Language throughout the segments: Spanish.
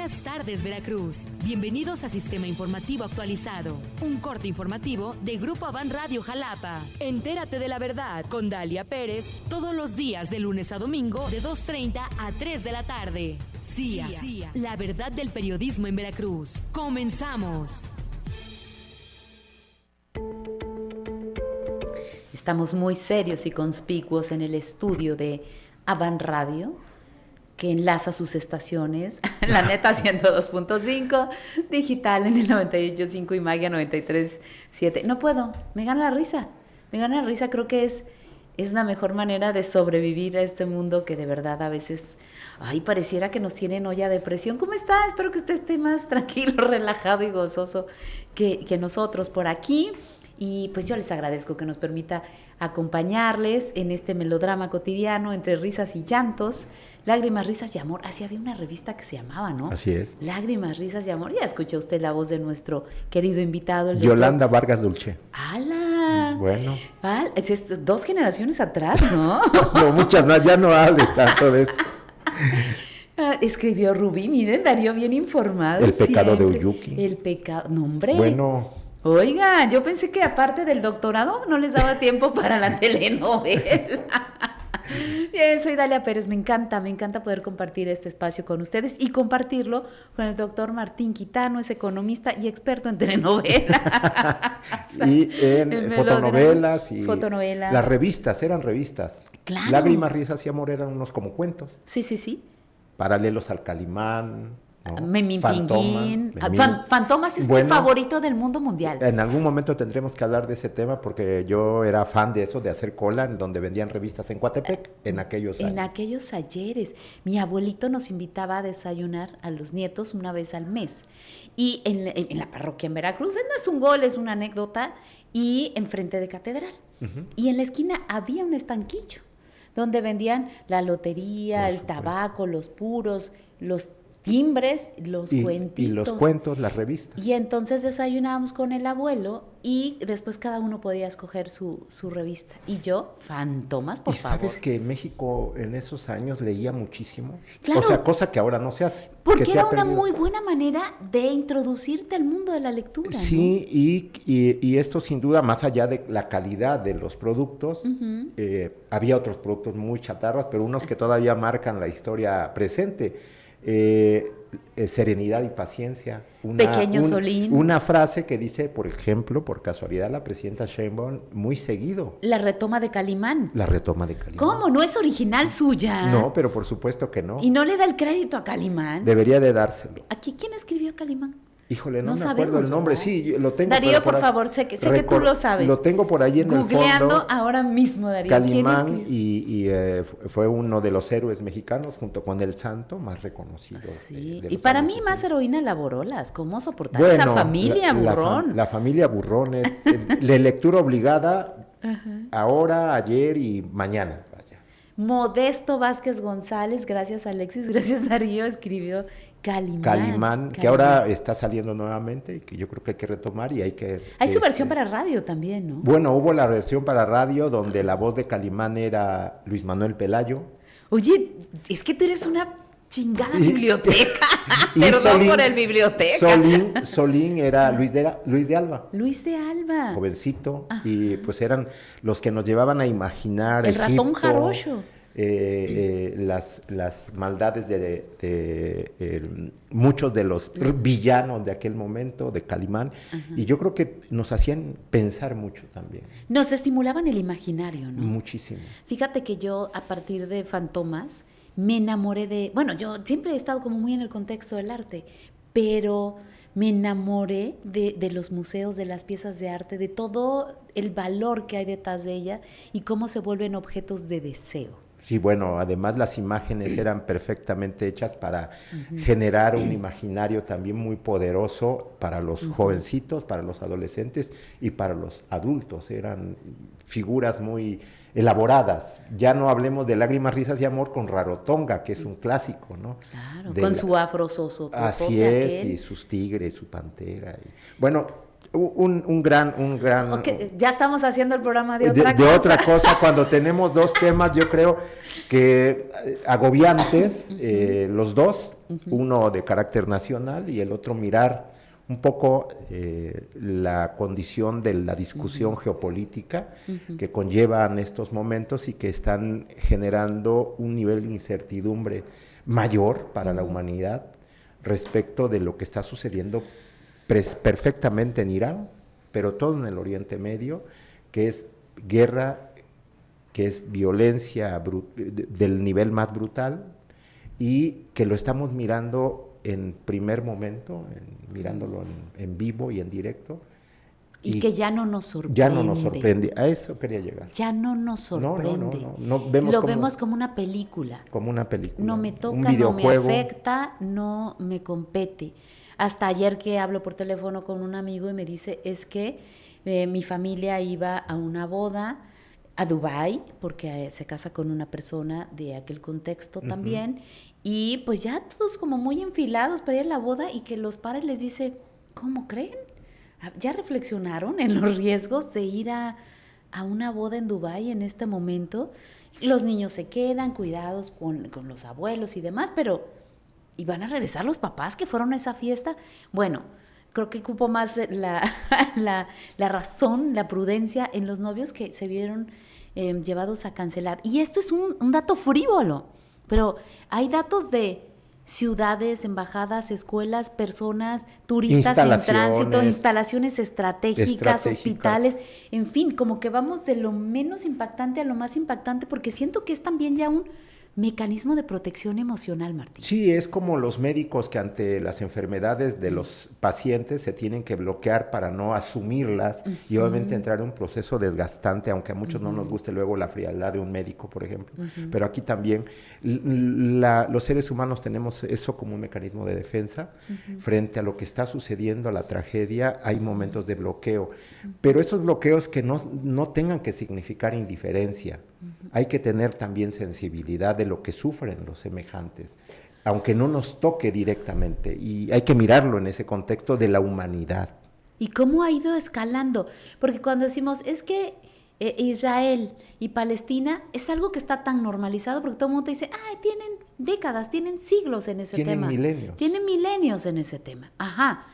Buenas tardes, Veracruz. Bienvenidos a Sistema Informativo Actualizado, un corte informativo de Grupo Avan Radio Jalapa. Entérate de la verdad con Dalia Pérez todos los días de lunes a domingo de 2:30 a 3 de la tarde. CIA, la verdad del periodismo en Veracruz. Comenzamos. Estamos muy serios y conspicuos en el estudio de Avan Radio, que enlaza sus estaciones, la neta 102.5, digital en el 98.5 y Magia 93.7. No puedo, me gana la risa, creo que es la mejor manera de sobrevivir a este mundo que de verdad a veces, pareciera que nos tienen olla de presión. ¿Cómo está? Espero que usted esté más tranquilo, relajado y gozoso que nosotros por aquí. Y pues yo les agradezco que nos permita acompañarles en este melodrama cotidiano entre risas y llantos, lágrimas, risas y amor. Así había una revista que se llamaba, ¿no? Así es. Lágrimas, risas y amor. Ya escuchó usted la voz de nuestro querido invitado, el Yolanda Vargas Dulce. ¡Hala! Bueno. Es 2 generaciones atrás, ¿no? No, muchas más, ya no hables tanto de eso. Escribió Rubí, miren, Darío bien informado. El pecado siempre. de Uyuki. El pecado, no hombre. Bueno. Oiga, yo pensé que aparte del doctorado no les daba tiempo para la telenovela. Bien, soy Dalia Pérez, me encanta poder compartir este espacio con ustedes y compartirlo con el doctor Martín Quitano, es economista y experto en telenovela. Y en fotonovelas y fotonovelas. Las revistas, eran revistas. Claro. Lágrimas, risas y amor eran unos como cuentos. Sí. Paralelos al Calimán. ¿No? Memín Pinguín. Memín. Fantomas es mi favorito del mundo mundial. En algún momento tendremos que hablar de ese tema porque yo era fan de eso, de hacer cola en donde vendían revistas en Coatepec en aquellos años. En aquellos ayeres. Mi abuelito nos invitaba a desayunar a los nietos una vez al mes. Y en la parroquia en Veracruz, no es un gol, es una anécdota, y enfrente de catedral. Uh-huh. Y en la esquina había un estanquillo donde vendían la lotería, el tabaco, los puros, los timbres, los cuentitos. Y los cuentos, las revistas. Y entonces desayunábamos con el abuelo y después cada uno podía escoger su revista. Y yo, Fantomas, por favor. ¿Y sabes que México en esos años leía muchísimo? Claro. O sea, cosa que ahora no se hace. Porque era una muy buena manera de introducirte al mundo de la lectura. Sí, ¿no? y esto sin duda, más allá de la calidad de los productos, uh-huh. Había otros productos muy chatarras, pero unos que todavía marcan la historia presente. Serenidad y paciencia. Pequeño Solín. Una frase que dice, por ejemplo, por casualidad, la presidenta Sheinbaum muy seguido. La retoma de Calimán. ¿Cómo? ¿No es original suya? No, pero por supuesto que no. ¿Y no le da el crédito a Calimán? Debería de dárselo. ¿Aquí quién escribió Calimán? Híjole, no me acuerdo el nombre. ¿verdad? Sí, lo tengo. Darío, por favor, sé que tú lo sabes. Lo tengo por ahí en el fondo. Googleando ahora mismo, Darío. Calimán y fue uno de los héroes mexicanos junto con el santo más reconocido. Sí, y para mí más heroína la Borolas. ¿Cómo soportar esa familia burrón? La familia burrón es de lectura obligada ahora, ayer y mañana. Modesto Vázquez González, gracias Alexis, gracias Darío, escribió Calimán, que ahora está saliendo nuevamente y que yo creo que hay que retomar y hay que... Hay su versión para radio también, ¿no? Bueno, hubo la versión para radio donde la voz de Calimán era Luis Manuel Pelayo. Oye, es que tú eres una chingada biblioteca. Perdón por el biblioteca. Solín era Luis de Alba. Luis de Alba. Jovencito. Ajá. Y pues eran los que nos llevaban a imaginar el Egipto, ratón jarocho. Las maldades de muchos de los villanos de aquel momento, de Calimán, y yo creo que nos hacían pensar mucho también. Nos estimulaban el imaginario, ¿no? Muchísimo. Fíjate que yo, a partir de Fantomas, me enamoré de... Bueno, yo siempre he estado como muy en el contexto del arte, pero me enamoré de los museos, de las piezas de arte, de todo el valor que hay detrás de ella y cómo se vuelven objetos de deseo. Sí, bueno, además las imágenes eran perfectamente hechas para generar un imaginario también muy poderoso para los jovencitos, para los adolescentes y para los adultos. Eran figuras muy elaboradas. Ya no hablemos de Lágrimas, risas y amor con Rarotonga, que es un clásico, ¿no? Claro, con su afro soso. Así es, y sus tigres, su pantera. Bueno, un gran Okay, ya estamos haciendo el programa de otra cosa. Cuando tenemos dos temas, yo creo que agobiantes, los dos, uno de carácter nacional y el otro mirar un poco la condición de la discusión geopolítica que conllevan estos momentos y que están generando un nivel de incertidumbre mayor para la humanidad respecto de lo que está sucediendo perfectamente en Irán, pero todo en el Oriente Medio, que es guerra, que es violencia del nivel más brutal y que lo estamos mirando en primer momento, mirándolo en vivo y en directo. Y que ya no nos sorprende. Ya no nos sorprende, a eso quería llegar. Ya no nos sorprende. No vemos como una película. Como una película. No me toca, no me afecta, no me compete. Hasta ayer que hablo por teléfono con un amigo y me dice, es que mi familia iba a una boda a Dubái, porque se casa con una persona de aquel contexto también, y pues ya todos como muy enfilados para ir a la boda y que los padres les dice, ¿cómo creen? ¿Ya reflexionaron en los riesgos de ir a una boda en Dubái en este momento? Los niños se quedan cuidados con los abuelos y demás, pero ¿y van a regresar los papás que fueron a esa fiesta? Bueno, creo que cupo más la razón, la prudencia en los novios que se vieron llevados a cancelar. Y esto es un dato frívolo, pero hay datos de ciudades, embajadas, escuelas, personas, turistas en tránsito, instalaciones estratégicas, hospitales, en fin, como que vamos de lo menos impactante a lo más impactante, porque siento que es también ya un mecanismo de protección emocional, Martín. Sí, es como los médicos que ante las enfermedades de los pacientes se tienen que bloquear para no asumirlas y obviamente entrar en un proceso desgastante, aunque a muchos no nos guste luego la frialdad de un médico, por ejemplo. Pero aquí también los seres humanos tenemos eso como un mecanismo de defensa. Frente a lo que está sucediendo, a la tragedia, hay momentos de bloqueo. Pero esos bloqueos que no tengan que significar indiferencia. Hay que tener también sensibilidad de lo que sufren los semejantes, aunque no nos toque directamente, y hay que mirarlo en ese contexto de la humanidad. ¿Y cómo ha ido escalando? Porque cuando decimos, es que Israel y Palestina es algo que está tan normalizado, porque todo el mundo dice, tienen décadas, tienen siglos en ese tema. Tienen milenios en ese tema. Ajá.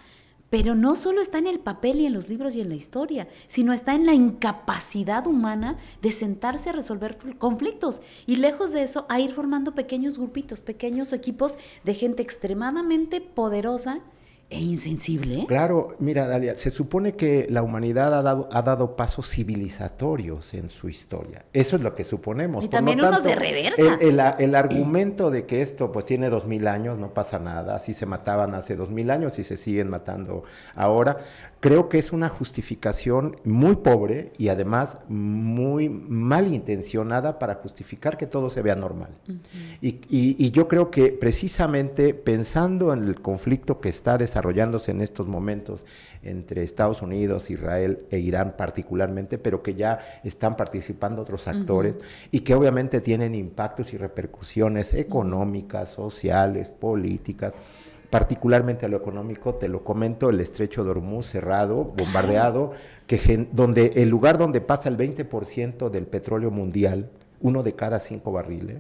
Pero no solo está en el papel y en los libros y en la historia, sino está en la incapacidad humana de sentarse a resolver conflictos. Y lejos de eso, a ir formando pequeños grupitos, pequeños equipos de gente extremadamente poderosa e insensible. Claro, mira, Dalia, se supone que la humanidad ha dado pasos civilizatorios en su historia. Eso es lo que suponemos. Y también unos de reversa. El argumento de que esto pues tiene 2000 años, no pasa nada, así se mataban hace 2000 años y se siguen matando ahora, creo que es una justificación muy pobre y además muy malintencionada para justificar que todo se vea normal. Y yo creo que precisamente pensando en el conflicto que está desarrollándose en estos momentos entre Estados Unidos, Israel e Irán particularmente, pero que ya están participando otros actores y que obviamente tienen impactos y repercusiones económicas, sociales, políticas. Particularmente a lo económico, te lo comento, el estrecho de Hormuz cerrado, bombardeado, donde el lugar donde pasa el 20% del petróleo mundial, uno de cada 5 barriles,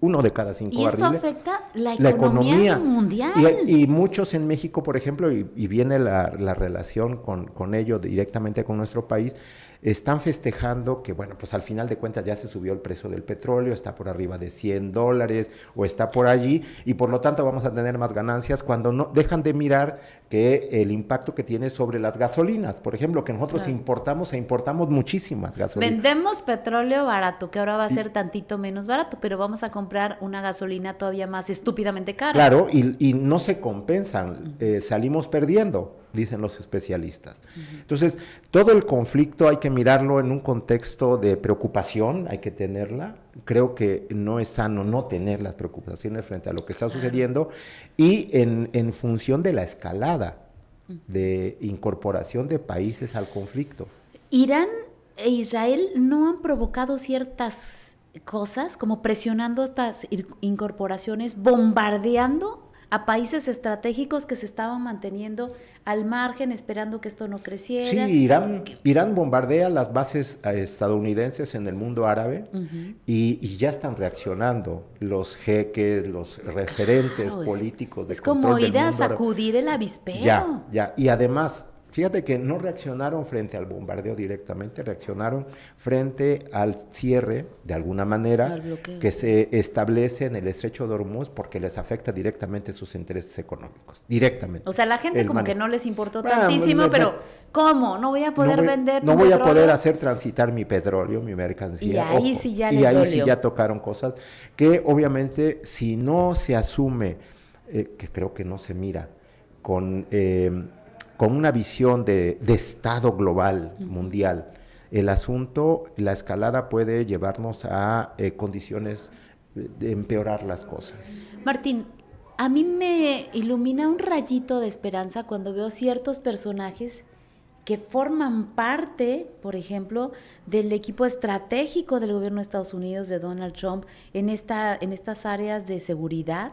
uno de cada 5 barriles. Y esto afecta la economía mundial. Y muchos en México, por ejemplo, y viene la relación con ello directamente con nuestro país, están festejando que, bueno, pues al final de cuentas ya se subió el precio del petróleo, está por arriba de $100 o está por allí, y por lo tanto vamos a tener más ganancias cuando no dejan de mirar que el impacto que tiene sobre las gasolinas, por ejemplo, que nosotros importamos muchísimas gasolinas. Vendemos petróleo barato, que ahora va a ser tantito menos barato, pero vamos a comprar una gasolina todavía más estúpidamente cara. Claro, y no se compensan, salimos perdiendo, dicen los especialistas. Entonces, todo el conflicto hay que mirarlo en un contexto de preocupación, hay que tenerla. Creo que no es sano no tener las preocupaciones frente a lo que está sucediendo y en función de la escalada de incorporación de países al conflicto. Irán e Israel no han provocado ciertas cosas como presionando estas incorporaciones, bombardeando a países estratégicos que se estaban manteniendo al margen, esperando que esto no creciera. Sí, Irán bombardea las bases estadounidenses en el mundo árabe y ya están reaccionando los jeques, los referentes políticos de es control como del ir a mundo árabe. sacudir el avispero. Ya. Y además, fíjate que no reaccionaron frente al bombardeo directamente, reaccionaron frente al cierre, de alguna manera, que se establece en el estrecho de Hormuz porque les afecta directamente sus intereses económicos, directamente. O sea, la gente como que no les importó tantísimo, pero ¿cómo? No voy a poder vender no voy a poder hacer transitar mi petróleo, mi mercancía. Y ahí sí ya les y ahí dolió. sí ya tocaron cosas que obviamente si no se asume, que creo que no se mira, con una visión de Estado global, mundial, el asunto, la escalada puede llevarnos a condiciones de empeorar las cosas. Martín, a mí me ilumina un rayito de esperanza cuando veo ciertos personajes que forman parte, por ejemplo, del equipo estratégico del gobierno de Estados Unidos, de Donald Trump, en estas áreas de seguridad.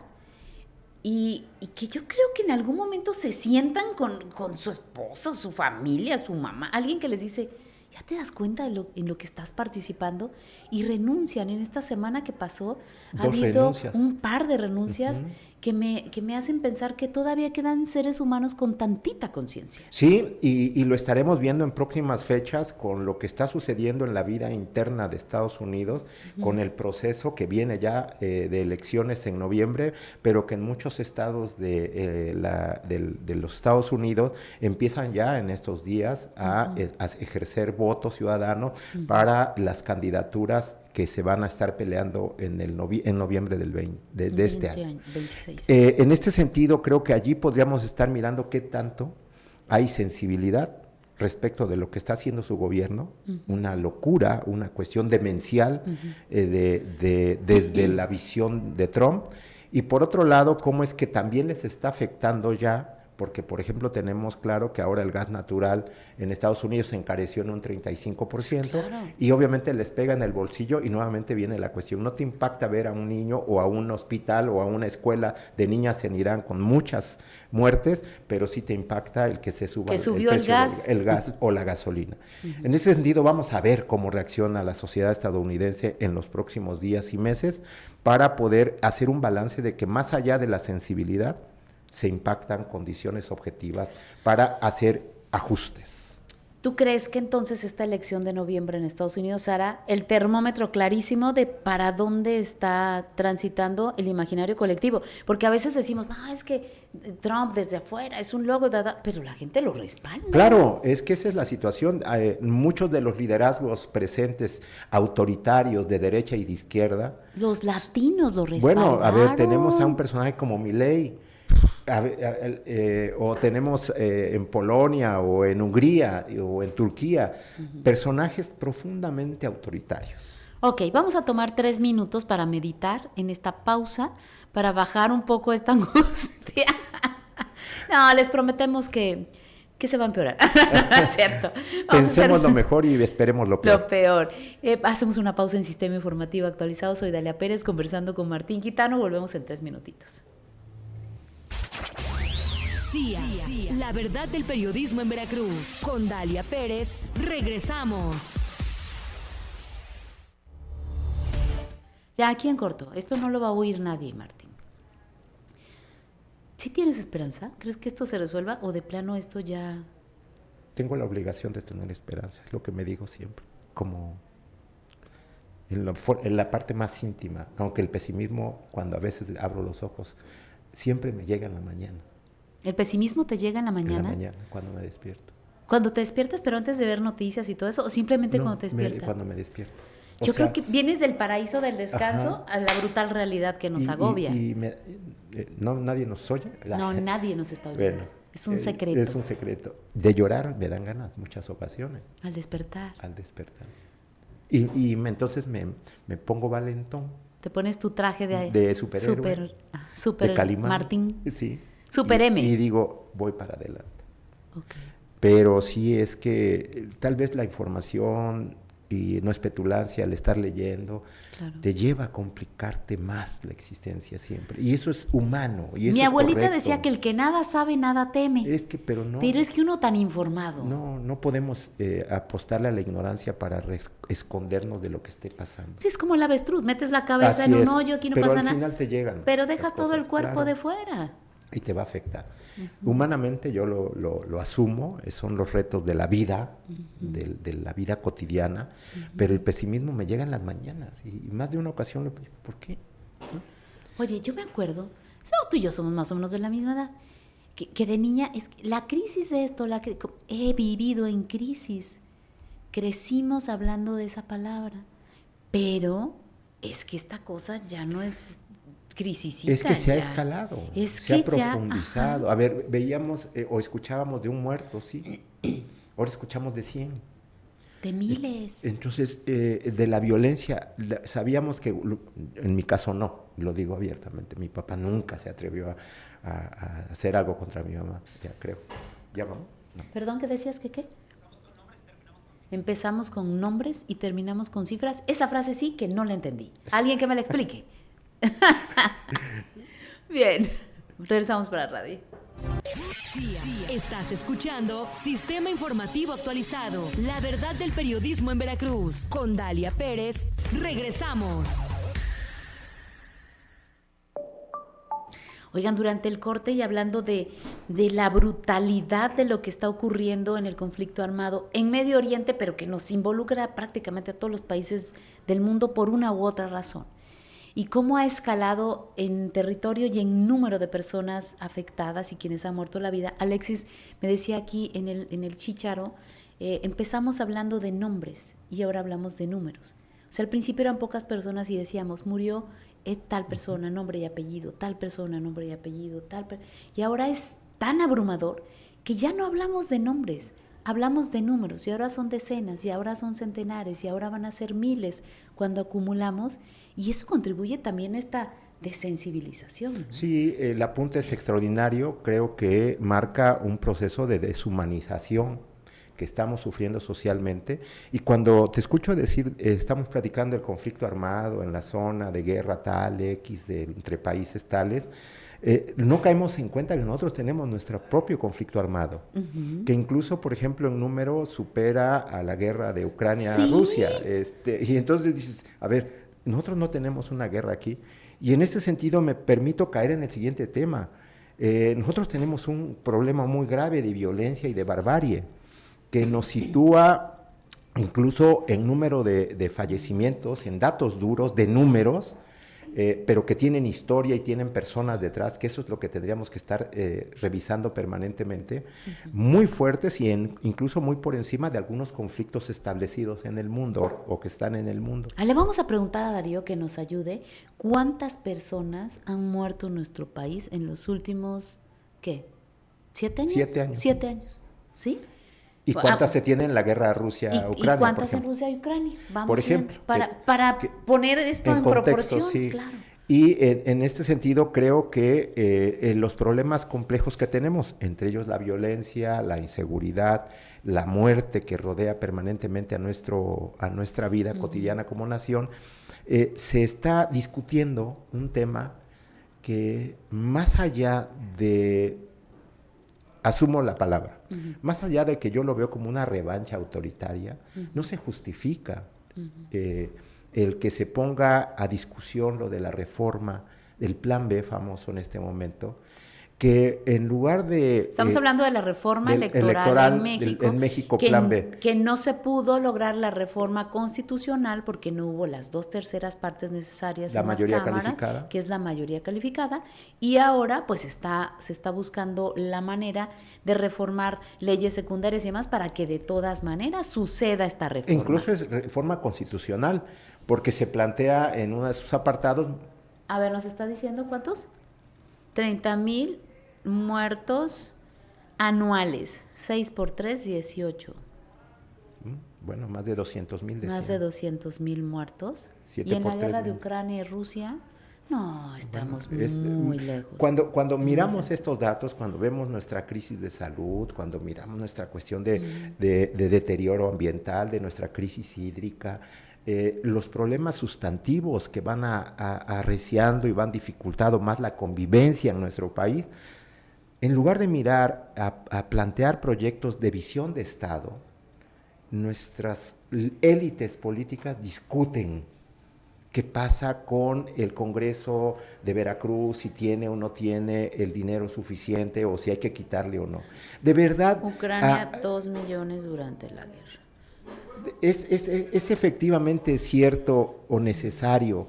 Y que yo creo que en algún momento se sientan con su esposa, su familia, su mamá, alguien que les dice, ¿ya te das cuenta en lo que estás participando? Y renuncian. En esta semana que pasó ha habido un par de renuncias que me hacen pensar que todavía quedan seres humanos con tantita conciencia. Sí, y lo estaremos viendo en próximas fechas con lo que está sucediendo en la vida interna de Estados Unidos, con el proceso que viene ya de elecciones en noviembre, pero que en muchos estados de los Estados Unidos empiezan ya en estos días a ejercer voto ciudadano para las candidaturas que se van a estar peleando en noviembre de este año. 26. En este sentido, creo que allí podríamos estar mirando qué tanto hay sensibilidad respecto de lo que está haciendo su gobierno, una locura, una cuestión demencial desde la visión de Trump, y por otro lado, cómo es que también les está afectando ya, porque por ejemplo tenemos claro que ahora el gas natural en Estados Unidos se encareció en un 35%, claro. Y obviamente les pega en el bolsillo y nuevamente viene la cuestión, ¿no te impacta ver a un niño o a un hospital o a una escuela de niñas en Irán con muchas muertes, pero sí te impacta el que se suba el gas o la gasolina? En ese sentido vamos a ver cómo reacciona la sociedad estadounidense en los próximos días y meses para poder hacer un balance de que más allá de la sensibilidad se impactan condiciones objetivas para hacer ajustes. ¿Tú crees que entonces esta elección de noviembre en Estados Unidos hará el termómetro clarísimo de para dónde está transitando el imaginario colectivo? Porque a veces decimos, no, es que Trump desde afuera es un logo, pero la gente lo respalda. Claro, es que esa es la situación. Muchos de los liderazgos presentes, autoritarios de derecha y de izquierda. Los latinos lo respaldaron. Bueno, a ver, tenemos a un personaje como Milei, o tenemos en Polonia o en Hungría o en Turquía, personajes profundamente autoritarios. Ok, vamos a tomar 3 minutos para meditar en esta pausa, para bajar un poco esta angustia. No, les prometemos que se va a empeorar, ¿cierto? Pensemos lo mejor y esperemos lo peor. Lo peor. Hacemos una pausa en Sistema Informativo Actualizado. Soy Dalia Pérez, conversando con Martín Quitano. Volvemos en 3 minutitos. CIA, la verdad del periodismo en Veracruz. Con Dalia Pérez, regresamos. Ya, aquí en corto. Esto no lo va a oír nadie, Martín. ¿Sí tienes esperanza? ¿Crees que esto se resuelva o de plano esto ya...? Tengo la obligación de tener esperanza, es lo que me digo siempre, como en la parte más íntima, aunque el pesimismo, cuando a veces abro los ojos, siempre me llega en la mañana. ¿El pesimismo te llega en la mañana? En la mañana, cuando me despierto. ¿Cuando te despiertas, pero antes de ver noticias y todo eso? ¿O simplemente cuando te despiertas? Cuando me despierto. Yo creo que vienes del paraíso del descanso a la brutal realidad que nos agobia. No, nadie nos oye. No, nadie nos está oyendo. Bueno, es un secreto. Es un secreto. De llorar me dan ganas muchas ocasiones. Al despertar. Y entonces me pongo valentón. Te pones tu traje de superhéroe. Super de Calimán. Martín. Sí. Super M. Y digo, voy para adelante. Okay. Pero sí es que tal vez la información y no es petulancia, al estar leyendo, Claro. te lleva a complicarte más la existencia siempre. Y eso es humano. Y eso Mi es abuelita correcto. decía que el que nada sabe, nada teme. Pero no. Pero es que uno tan informado. No podemos apostarle a la ignorancia para escondernos de lo que esté pasando. Es como el avestruz, metes la cabeza Así en un es, hoyo, aquí no pero pasa al nada. final te llegan Pero las dejas todo el cosas, cuerpo claro. de fuera. Y te va a afectar. Humanamente yo lo asumo, son los retos de la vida, de la vida cotidiana, pero el pesimismo me llega en las mañanas y más de una ocasión, ¿por qué? Oye, yo me acuerdo, tú y yo somos más o menos de la misma edad, que de niña, la crisis de esto, he vivido en crisis, crecimos hablando de esa palabra, pero es que esta cosa ya no es crisisita. Es que se ha ya. escalado, Es se ha que ya, profundizado. ajá. A ver, veíamos o escuchábamos de un muerto, sí, ahora escuchamos de 100. De miles. Entonces, de la violencia, sabíamos que, en mi caso no, lo digo abiertamente, mi papá nunca se atrevió a hacer algo contra mi mamá, ya creo. ¿Ya vamos? No. Perdón, ¿qué decías que qué? Empezamos con nombres y terminamos con cifras. Esa frase sí que no la entendí. Alguien que me la explique. Bien, regresamos para radio. Estás escuchando Sistema Informativo Actualizado, la verdad del periodismo en Veracruz. Con Dalia Pérez, regresamos. Oigan, durante el corte y hablando de la brutalidad de lo que está ocurriendo en el conflicto armado en Medio Oriente, pero que nos involucra prácticamente a todos los países del mundo por una u otra razón. Y cómo ha escalado en territorio y en número de personas afectadas y quienes han muerto la vida. Alexis me decía aquí en el chícharo, empezamos hablando de nombres y ahora hablamos de números. O sea, al principio eran pocas personas y decíamos, murió tal persona, nombre y apellido, tal persona, nombre y apellido, y ahora es tan abrumador que ya no hablamos de nombres, hablamos de números, y ahora son decenas, y ahora son centenares, y ahora van a ser miles cuando acumulamos, y eso contribuye también a esta desensibilización, ¿no? Sí, el apunte es extraordinario, creo que marca un proceso de deshumanización que estamos sufriendo socialmente, y cuando te escucho decir, estamos platicando del conflicto armado en la zona de guerra tal, entre países tales, no caemos en cuenta que nosotros tenemos nuestro propio conflicto armado, que incluso, por ejemplo, en número supera a la guerra de Ucrania-Rusia, y entonces dices, a ver, nosotros no tenemos una guerra aquí, y en este sentido me permito caer en el siguiente tema. Nosotros tenemos un problema muy grave de violencia y de barbarie, que nos sitúa incluso en número de fallecimientos, en datos duros de números, pero que tienen historia y tienen personas detrás, que eso es lo que tendríamos que estar revisando permanentemente, muy fuertes y incluso muy por encima de algunos conflictos establecidos en el mundo o que están en el mundo. Le vamos a preguntar a Darío que nos ayude, ¿cuántas personas han muerto en nuestro país en los últimos, ¿qué? ¿7 años? 7 años. 7 años, ¿sí? ¿Y cuántas se tienen en la guerra Rusia-Ucrania? ¿Y cuántas en Rusia y Ucrania? Vamos por ejemplo. Para poner esto en contexto, proporción, sí. claro. Y en este sentido creo que los problemas complejos que tenemos, entre ellos la violencia, la inseguridad, la muerte que rodea permanentemente a nuestra vida cotidiana como nación, se está discutiendo un tema que más allá de... Asumo la palabra. Más allá de que yo lo veo como una revancha autoritaria, no se justifica el que se ponga a discusión lo de la reforma, del plan B famoso en este momento, que en lugar de... Estamos hablando de la reforma electoral en México, que, plan B. Que no se pudo lograr la reforma constitucional porque no hubo las 2/3 partes necesarias en las cámaras, que es la mayoría calificada, y ahora pues se está buscando la manera de reformar leyes secundarias y demás para que de todas maneras suceda esta reforma. Incluso es reforma constitucional, porque se plantea en uno de sus apartados... A ver, ¿nos está diciendo cuántos? 30,000 muertos anuales, 6 por 3, 18. Bueno, más de 200,000. Más de 200,000 muertos. 7 y en por la 3, guerra de Ucrania y Rusia, No, estamos Bueno, muy lejos. Cuando miramos estos datos, cuando vemos nuestra crisis de salud, cuando miramos nuestra cuestión de deterioro ambiental, de nuestra crisis hídrica, los problemas sustantivos que van arreciando y van dificultando más la convivencia en nuestro país, en lugar de mirar a plantear proyectos de visión de Estado, nuestras élites políticas discuten qué pasa con el Congreso de Veracruz, si tiene o no tiene el dinero suficiente o si hay que quitarle o no. De verdad... Ucrania, 2 millones durante la guerra. Es efectivamente cierto o necesario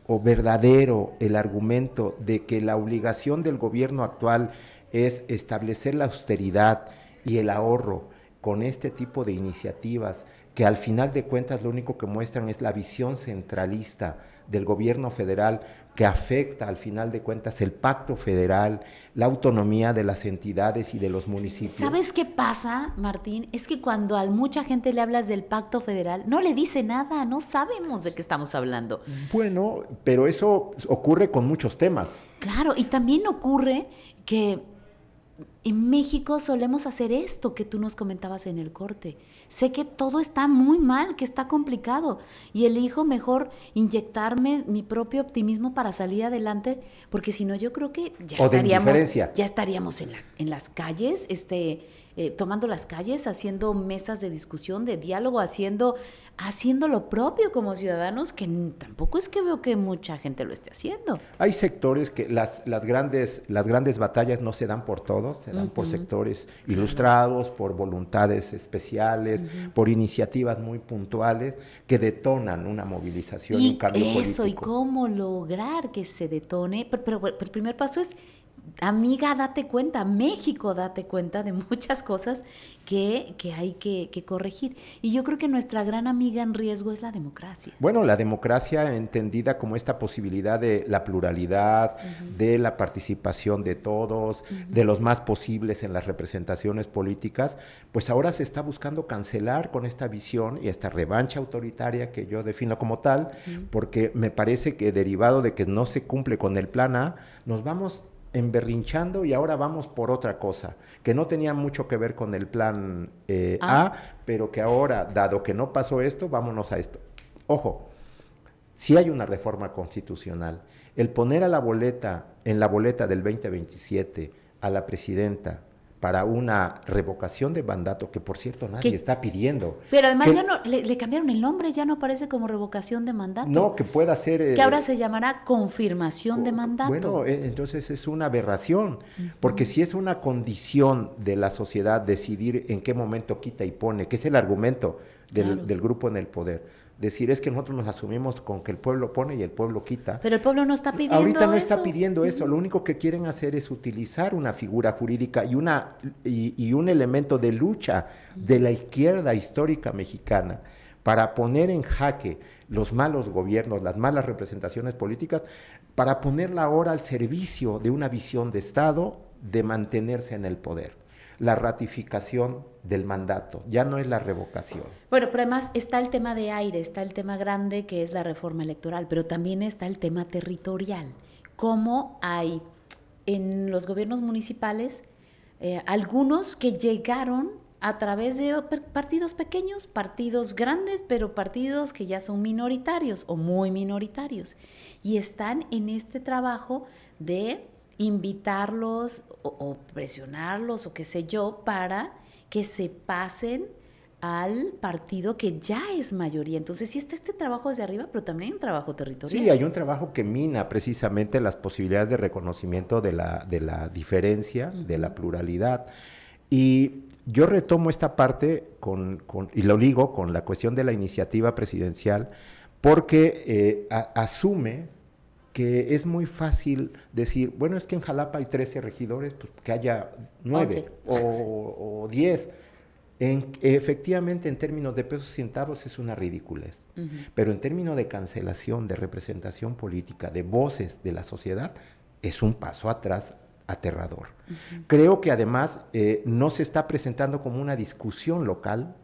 o verdadero el argumento de que la obligación del gobierno actual es establecer la austeridad y el ahorro con este tipo de iniciativas que al final de cuentas lo único que muestran es la visión centralista del gobierno federal que afecta al final de cuentas el pacto federal, la autonomía de las entidades y de los municipios. ¿Sabes qué pasa, Martín? Es que cuando a mucha gente le hablas del pacto federal, no le dice nada, no sabemos de qué estamos hablando. Bueno, pero eso ocurre con muchos temas. Claro, y también ocurre que en México solemos hacer esto que tú nos comentabas en el corte. Sé que todo está muy mal, que está complicado y elijo mejor inyectarme mi propio optimismo para salir adelante, porque si no yo creo que ya estaríamos en las calles, tomando las calles, haciendo mesas de discusión, de diálogo, haciendo lo propio como ciudadanos, que tampoco es que veo que mucha gente lo esté haciendo. Hay sectores que las grandes batallas no se dan por todos, se dan por sectores ilustrados, por voluntades especiales, por iniciativas muy puntuales que detonan una movilización y un cambio político. ¿Y cómo lograr que se detone? Pero el primer paso es, amiga, date cuenta, México, date cuenta de muchas cosas que hay que corregir. Y yo creo que nuestra gran amiga en riesgo es la democracia. Bueno, la democracia entendida como esta posibilidad de la pluralidad, de la participación de todos, de los más posibles en las representaciones políticas, pues ahora se está buscando cancelar con esta visión y esta revancha autoritaria que yo defino como tal, porque me parece que derivado de que no se cumple con el plan A, nos vamos emberrinchando y ahora vamos por otra cosa, que no tenía mucho que ver con el plan A, pero que ahora, dado que no pasó esto, vámonos a esto. Ojo, si hay una reforma constitucional, el poner en la boleta del 2027 a la presidenta para una revocación de mandato, que por cierto nadie está pidiendo. Pero además ya no, le cambiaron el nombre, ya no aparece como revocación de mandato. No, que pueda ser... que ahora se llamará confirmación de mandato. Bueno, entonces es una aberración, porque si es una condición de la sociedad decidir en qué momento quita y pone, que es el argumento del grupo en el poder, decir es que nosotros nos asumimos con que el pueblo pone y el pueblo quita. Pero el pueblo no está pidiendo ahorita no eso. Está pidiendo eso, lo único que quieren hacer es utilizar una figura jurídica y un elemento de lucha de la izquierda histórica mexicana para poner en jaque los malos gobiernos, las malas representaciones políticas, para ponerla ahora al servicio de una visión de Estado de mantenerse en el poder. La ratificación del mandato, ya no es la revocación. Bueno, pero además está el tema de aire, está el tema grande que es la reforma electoral, pero también está el tema territorial. Cómo hay en los gobiernos municipales algunos que llegaron a través de partidos pequeños, partidos grandes, pero partidos que ya son minoritarios o muy minoritarios, y están en este trabajo de invitarlos o presionarlos o qué sé yo para que se pasen al partido que ya es mayoría. Entonces sí está este trabajo desde arriba, pero también hay un trabajo territorial. Sí, hay un trabajo que mina precisamente las posibilidades de reconocimiento de la diferencia, de la pluralidad. Y yo retomo esta parte y lo ligo con la cuestión de la iniciativa presidencial, porque asume que es muy fácil decir, bueno, es que en Jalapa hay 13 regidores, pues que haya 9 o 10. Efectivamente, en términos de pesos y centavos es una ridiculez, pero en términos de cancelación, de representación política, de voces de la sociedad, es un paso atrás aterrador. Creo que además no se está presentando como una discusión local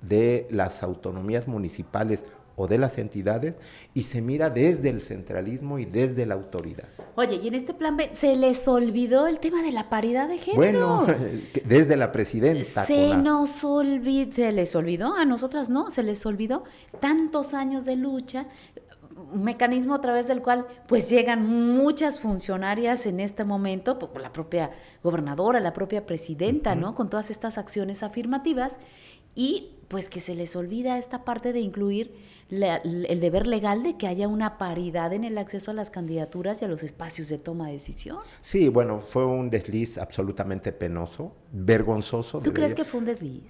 de las autonomías municipales o de las entidades y se mira desde el centralismo y desde la autoridad. Oye, y en este plan B, ¿se les olvidó el tema de la paridad de género? Bueno, desde la presidenta. Se les olvidó, a nosotras no, se les olvidó tantos años de lucha, un mecanismo a través del cual pues llegan muchas funcionarias en este momento, por la propia gobernadora, la propia presidenta, ¿no? Con todas estas acciones afirmativas, y pues que se les olvida esta parte de incluir el deber legal de que haya una paridad en el acceso a las candidaturas y a los espacios de toma de decisión. Sí, bueno, fue un desliz absolutamente penoso, vergonzoso. ¿Tú crees que fue un desliz?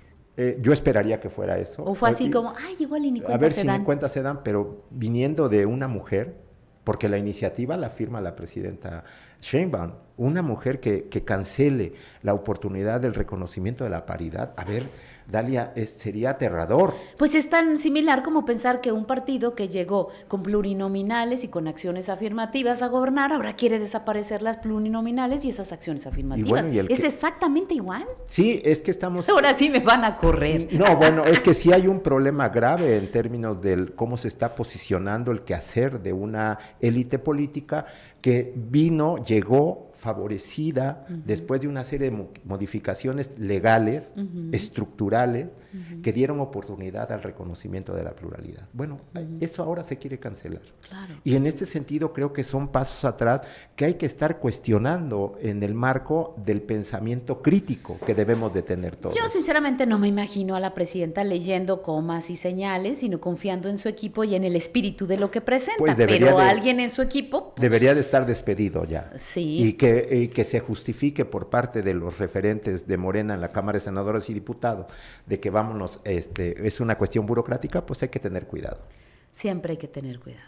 Yo esperaría que fuera eso. ¿O fue así como, ay, igual y ni cuenta se dan? A ver si ni cuenta se dan, pero viniendo de una mujer, porque la iniciativa la firma la presidenta Sheinbaum, una mujer que cancele la oportunidad del reconocimiento de la paridad, a ver, Dalia, sería aterrador. Pues es tan similar como pensar que un partido que llegó con plurinominales y con acciones afirmativas a gobernar, ahora quiere desaparecer las plurinominales y esas acciones afirmativas. Y bueno, ¿es exactamente igual? Sí, es que estamos... Ahora sí me van a correr. No, bueno, es que sí hay un problema grave en términos de cómo se está posicionando el quehacer de una élite política que llegó favorecida después de una serie de modificaciones legales, estructurales, que dieron oportunidad al reconocimiento de la pluralidad. Bueno, eso ahora se quiere cancelar. Claro. Y en este sentido creo que son pasos atrás que hay que estar cuestionando en el marco del pensamiento crítico que debemos de tener todos. Yo sinceramente no me imagino a la presidenta leyendo comas y señales, sino confiando en su equipo y en el espíritu de lo que presenta. Pues pero alguien en su equipo... Pues, debería de estar despedido ya. Sí. Y que se justifique por parte de los referentes de Morena en la Cámara de Senadores y Diputados de que vámonos, es una cuestión burocrática, pues hay que tener cuidado. Siempre hay que tener cuidado.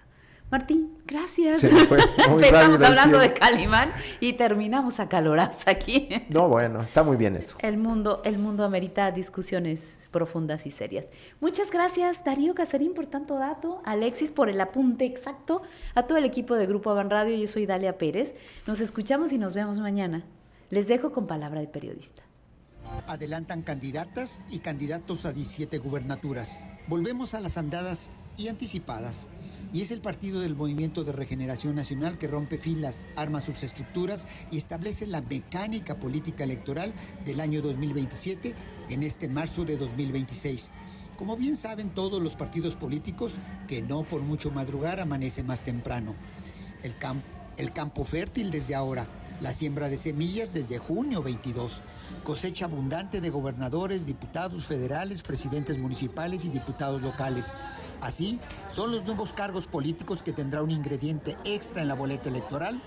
Martín, gracias. Empezamos hablando de Calimán y terminamos acalorados aquí. No, bueno, está muy bien eso. El mundo amerita discusiones profundas y serias. Muchas gracias, Darío Casarín, por tanto dato, Alexis por el apunte exacto, a todo el equipo de Grupo Avan Radio. Yo soy Dalia Pérez. Nos escuchamos y nos vemos mañana. Les dejo con palabra de periodista. Adelantan candidatas y candidatos a 17 gubernaturas. Volvemos a las andadas y anticipadas. Y es el partido del Movimiento de Regeneración Nacional que rompe filas, arma sus estructuras y establece la mecánica política electoral del año 2027 en este marzo de 2026. Como bien saben todos los partidos políticos, que no por mucho madrugar amanece más temprano. El campo fértil desde ahora, la siembra de semillas desde junio 22, cosecha abundante de gobernadores, diputados federales, presidentes municipales y diputados locales. Así, son los nuevos cargos políticos que tendrá un ingrediente extra en la boleta electoral,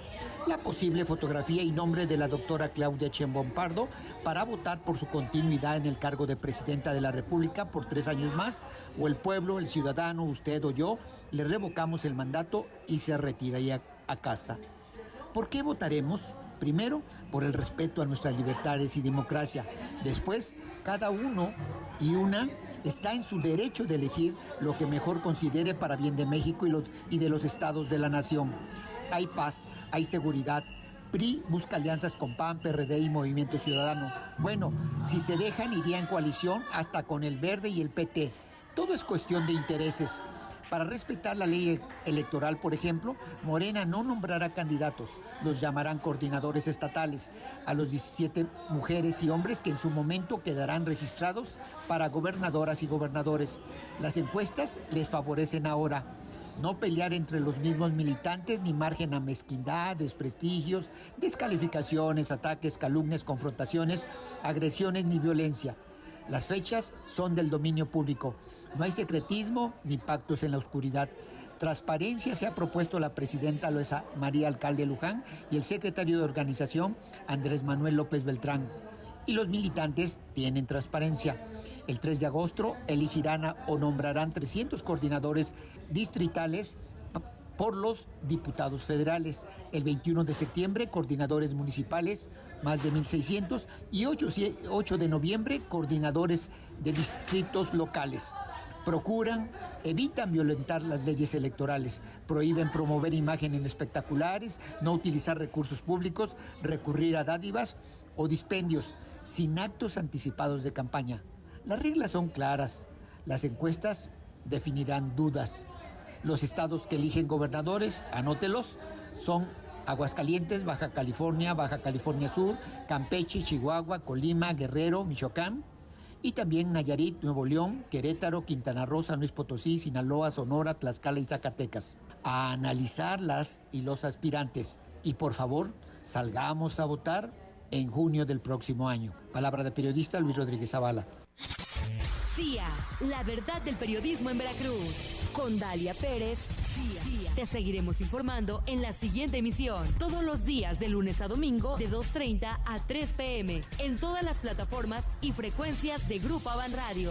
la posible fotografía y nombre de la doctora Claudia Sheinbaum Pardo para votar por su continuidad en el cargo de presidenta de la República por 3 años más, o el pueblo, el ciudadano, usted o yo, le revocamos el mandato y se retiraría a casa. ¿Por qué votaremos? Primero, por el respeto a nuestras libertades y democracia. Después, cada uno y una está en su derecho de elegir lo que mejor considere para bien de México y de los estados de la nación. Hay paz, hay seguridad. PRI busca alianzas con PAN, PRD y Movimiento Ciudadano. Bueno, si se dejan, iría en coalición hasta con el Verde y el PT. Todo es cuestión de intereses. Para respetar la ley electoral, por ejemplo, Morena no nombrará candidatos, los llamarán coordinadores estatales, a los 17 mujeres y hombres que en su momento quedarán registrados para gobernadoras y gobernadores. Las encuestas les favorecen ahora. No pelear entre los mismos militantes ni margen a mezquindad, desprestigios, descalificaciones, ataques, calumnias, confrontaciones, agresiones ni violencia. Las fechas son del dominio público. No hay secretismo ni pactos en la oscuridad. Transparencia se ha propuesto la presidenta Luisa María Alcalde Luján y el secretario de organización Andrés Manuel López Beltrán. Y los militantes tienen transparencia. El 3 de agosto elegirán o nombrarán 300 coordinadores distritales por los diputados federales. El 21 de septiembre, coordinadores municipales, más de 1,600, y 8 de noviembre, coordinadores de distritos locales. Evitan violentar las leyes electorales, prohíben promover imágenes espectaculares, no utilizar recursos públicos, recurrir a dádivas o dispendios, sin actos anticipados de campaña. Las reglas son claras. Las encuestas definirán dudas. Los estados que eligen gobernadores, anótelos, son Aguascalientes, Baja California Sur, Campeche, Chihuahua, Colima, Guerrero, Michoacán, y también Nayarit, Nuevo León, Querétaro, Quintana Roo, San Luis Potosí, Sinaloa, Sonora, Tlaxcala y Zacatecas. A analizar las y los aspirantes. Y por favor, salgamos a votar en junio del próximo año. Palabra de periodista Luis Rodríguez Zavala. CIA, la verdad del periodismo en Veracruz. Con Dalia Pérez, CIA. Te seguiremos informando en la siguiente emisión. Todos los días de lunes a domingo de 2:30 a 3 p.m. en todas las plataformas y frecuencias de Grupo Avan Radio.